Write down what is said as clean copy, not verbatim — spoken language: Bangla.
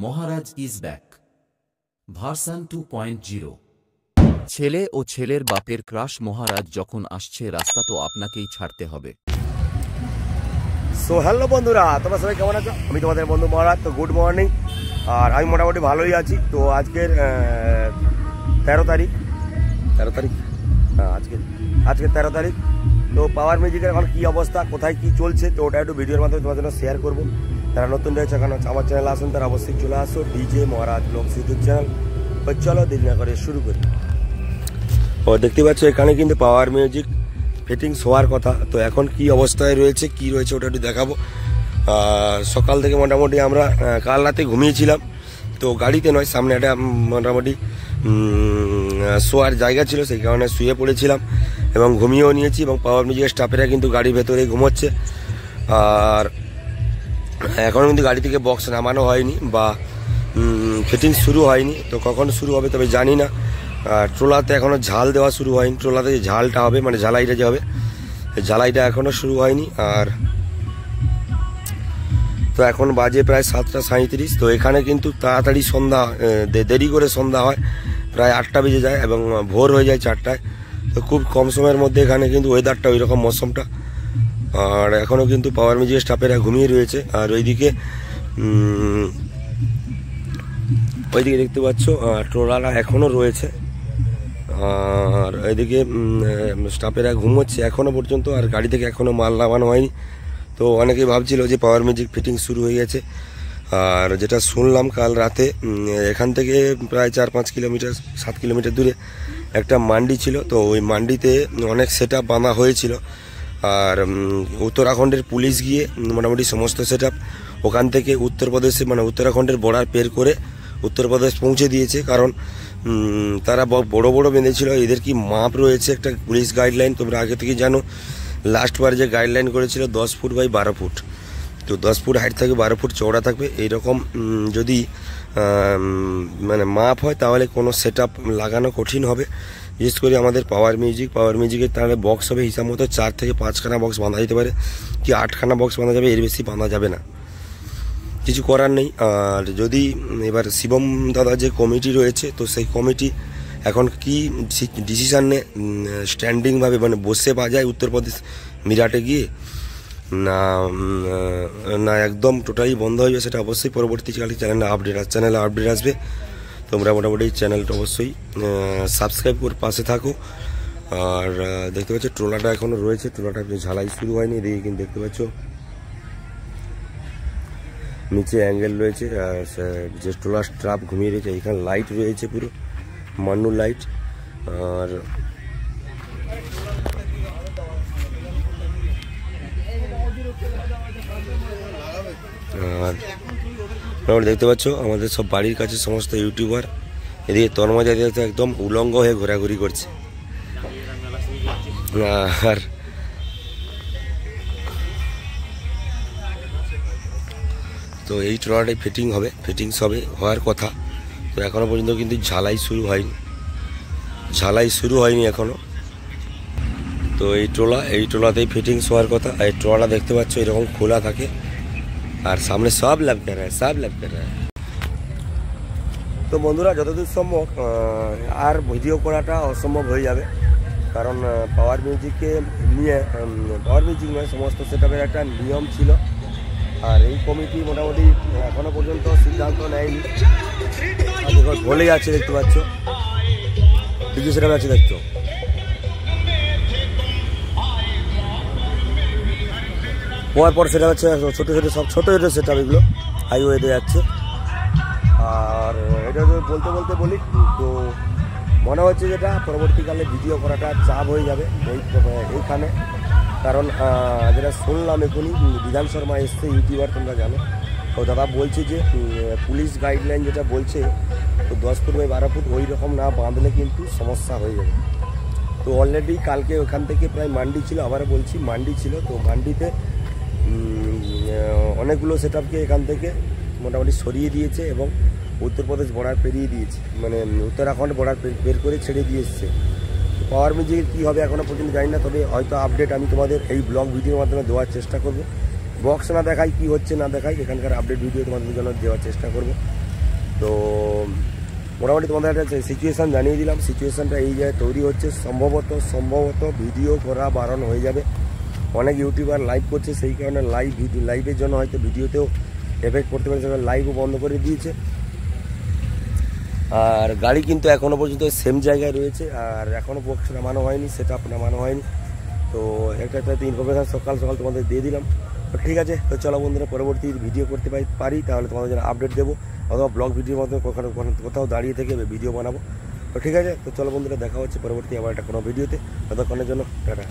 Maharaj is back version 2.0। ছেলে ও ছেলের বাপের ক্রাশ মহারাজ যখন আসছে রাস্তা তো আপনাকেই ছাড়তে হবে। সো হ্যালো বন্ধুরা, তোমরা সবাই কেমন আছো? আমি তোমাদের বন্ধু মহারাজ। তো গুড মর্নিং। আর আমি মোটামুটি ভালোই আছি। তো আজকের 13 তারিখ হ্যাঁ, আজকে 13 তারিখ। তো পাওয়ার মিউজিকের এখন কী অবস্থা, কোথায় কি চলছে, তো ওটা একটু ভিডিওর মাধ্যমে তোমাদের জন্য শেয়ার করবো। যারা নতুন রয়েছে এখন আমার চ্যানেল আসুন, তারা অবশ্যই চলে আসো ডিজে মহারাজ ব্লগস ইউটিউব চ্যানেল। তো চলো দেরি না করে শুরু করি। ও দেখতে পাচ্ছ এখানে কিন্তু পাওয়ার মিউজিক ফিটিংস হওয়ার কথা। তো এখন কি অবস্থায় রয়েছে ওটা একটু দেখাবো। সকাল থেকে মোটামুটি আমরা কাল রাতে ঘুমিয়েছিলাম। তো গাড়িতে নয়, সামনে একটা মোটামুটি শোয়ার জায়গা ছিল, সেই কারণে শুয়ে পড়েছিলাম এবং ঘুমিয়েও নিয়েছি। এবং পাওয়ার মিউজিকের স্টাফেরা কিন্তু গাড়ির ভেতরেই ঘুমোচ্ছে। আর এখনও কিন্তু গাড়ি থেকে বক্স নামানো হয়নি বা ফিটিংস শুরু হয়নি। তো কখন শুরু হবে তবে জানি না। আর ট্রলাতে এখনও ঝাল দেওয়া শুরু হয়নি। ট্রলাতে যে ঝালটা হবে, মানে ঝালাইটা যে হবে, ঝালাইটা এখনও শুরু হয়নি। আর তো এখন বাজে প্রায় 7:37। তো এখানে কিন্তু তাড়াতাড়ি সন্ধ্যা, দেরি করে সন্ধ্যা হয়, প্রায় 8টা বেজে যায় এবং ভোর হয়ে যায় 4টায়। তো খুব কম সময়ের মধ্যে এখানে কিন্তু ওয়েদারটা ওই রকম মৌসুমটা। আর এখনও কিন্তু পাওয়ার মিউজিকের স্টাফেরা ঘুমিয়ে রয়েছে। আর ওইদিকে দেখতে পাচ্ছ ট্রলাররা এখনও রয়েছে। আর এদিকে স্টাফেরা ঘুমোচ্ছে এখনও পর্যন্ত। আর গাড়ি থেকে এখনও মাল নামানো হয়নি। তো অনেকেই ভাবছিল যে পাওয়ার মিউজিক ফিটিং শুরু হয়ে গেছে। আর যেটা শুনলাম কাল রাতে, এখান থেকে প্রায় 4-5 কিলোমিটার 7 কিলোমিটার দূরে একটা মান্ডি ছিল। তো ওই মান্ডিতে অনেক সেট আপ বাঁধা হয়েছিল। আর উত্তরাখণ্ডের পুলিশ গিয়ে মোটামুটি সমস্ত সেট আপ ওখান থেকে উত্তরপ্রদেশে, মানে উত্তরাখণ্ডের বর্ডার পের করে উত্তরপ্রদেশ পৌঁছে দিয়েছে। কারণ তারা বড় বড় বেঁধেছিল। এদের কি মাপ রয়েছে, একটা পুলিশ গাইডলাইন তোমরা আগে থেকে জানো। লাস্টবার যে গাইডলাইন করেছিল 10 ফুট বাই 12 ফুট। তো 10 ফুট হাইট থাকবে, 12 ফুট চওড়া থাকবে। এইরকম যদি মানে মাপ হয় তাহলে কোনো সেট আপ লাগানো কঠিন হবে। বিশেষ করে আমাদের পাওয়ার মিউজিকের তাহলে বক্স হবে হিসাব মতো 4 থেকে 5খানা বক্স বাঁধা যেতে পারে, কি 8খানা বক্স বাঁধা যাবে, এর বেশি বাঁধা যাবে না, কিছু করার নেই। আর যদি এবার শিবম দাদা যে কমিটি রয়েছে, তো সেই কমিটি এখন কি ডিসিশান নেয়, স্ট্যান্ডিংভাবে মানে বসে বাজায় উত্তরপ্রদেশ মিরাটে গিয়ে, না একদম টোটালি বন্ধ হয়ে যাবে, সেটা অবশ্যই পরবর্তীকালে চ্যানেলে আপডেট আসবে। তোমরা মোটামুটি চ্যানেলটা অবশ্যই সাবস্ক্রাইব করে পাশে থাকো। আর দেখতে পাচ্ছ ট্রলারটা এখনও রয়েছে, ট্রলারটা ঝালাই শুরু হয়নি। এদিকে কিন্তু দেখতে পাচ্ছ নিচে অ্যাঙ্গেল রয়েছে, যে ট্রলার স্ট্রাপ ঘুমিয়ে রয়েছে, এখানে লাইট রয়েছে পুরো মান্নু লাইট। আর দেখতে পাচ্ছ আমাদের সব বাড়ির কাছে সমস্ত ইউটিউবার, এদিকে তন্ময় দাদা একদম উলঙ্গ হয়ে ঘোরাঘুরি করছে। আর তো এই ট্রলারটাই ফিটিংস হওয়ার কথা। তো এখনও পর্যন্ত কিন্তু ঝালাই শুরু হয়নি এখনও। তো এই ট্রলাতেই ফিটিংস হওয়ার কথা। এই ট্রলাটা দেখতে পাচ্ছ এরকম খোলা থাকে, আর সামনে সব ল্যাব করা হয়। তো বন্ধুরা, যতদূর সম্ভব আর ভিডিও করাটা অসম্ভব হয়ে যাবে, কারণ পাওয়ার মিউজিক নয়, সমস্ত সেটআপের একটা নিয়ম ছিল। আর এই কমিটি মোটামুটি এখনো পর্যন্ত সিদ্ধান্ত নেয়নি। বলে যাচ্ছে, দেখতে পাচ্ছ ডিজে সেটআপ আছে, দেখছো পর সেটা হচ্ছে ছোটো ছোটো সেটআপ, এগুলো হাইওয়েতে যাচ্ছে। আর এটা বলতে বলি, তো মনে হচ্ছে যেটা পরবর্তীকালে ভিডিও করাটা চাপ হয়ে যাবে এইখানে। কারণ যেটা শুনলাম এখনই বিধান শর্মা এসছে, ইউটিউবার তোমরা জানো। তো দাদা বলছে যে পুলিশ গাইডলাইন যেটা বলছে, তো 10 ফুট বাই 12 ফুট ওই রকম না বাঁধলে কিন্তু সমস্যা হয়ে যাবে। তো অলরেডি কালকে ওখান থেকে প্রায় মান্ডি ছিল, আবার বলছি মান্ডি ছিল। তো মান্ডিতে অনেকগুলো সেটআপকে এখান থেকে মোটামুটি সরিয়ে দিয়েছে এবং উত্তরপ্রদেশ বর্ডার পেরিয়ে দিয়েছে, মানে উত্তরাখণ্ড বর্ডার বের করে ছেড়ে দিয়ে এসছে। পাওয়ার মিউজিকের কী হবে এখনও পর্যন্ত জানি না, তবে হয়তো আপডেট আমি তোমাদের এই ব্লগ ভিডিওর মাধ্যমে দেওয়ার চেষ্টা করব। বক্স না দেখাই, কি হচ্ছে না দেখাই, এখানকার আপডেট ভিডিও তোমাদের জন্য দেওয়ার চেষ্টা করব। তো মোটামুটি তোমাদের একটা সিচুয়েশান জানিয়ে দিলাম। সিচুয়েশানটা এই জায়গায় তৈরি হচ্ছে, সম্ভবত ভিডিও করা বারণ হয়ে যাবে। অনেক ইউটিউবার লাইভ করছে, সেই কারণে লাইভের জন্য হয়তো ভিডিওতেও এফেক্ট করতে পারে, সেখানে লাইভও বন্ধ করে দিয়েছে। আর গাড়ি কিন্তু এখনও পর্যন্ত সেম জায়গায় রয়েছে, আর এখনও বক্স নামানো হয়নি, সেট আপ নামানো হয়নি। তো একটা ইনফরমেশান সকাল তোমাদের দিয়ে দিলাম। তো ঠিক আছে, তো চলো বন্ধুরা, পরবর্তী ভিডিও করতে পারি তাহলে তোমাদের জন্য আপডেট দেবো, অথবা ব্লগ ভিডিওর মাধ্যমে কোথাও দাঁড়িয়ে থেকে ভিডিও বানাবো। তো ঠিক আছে, তো চলো বন্ধুরা, দেখা হচ্ছে পরবর্তী আবার একটা কোনো ভিডিওতে। ততক্ষণের জন্য টাটা।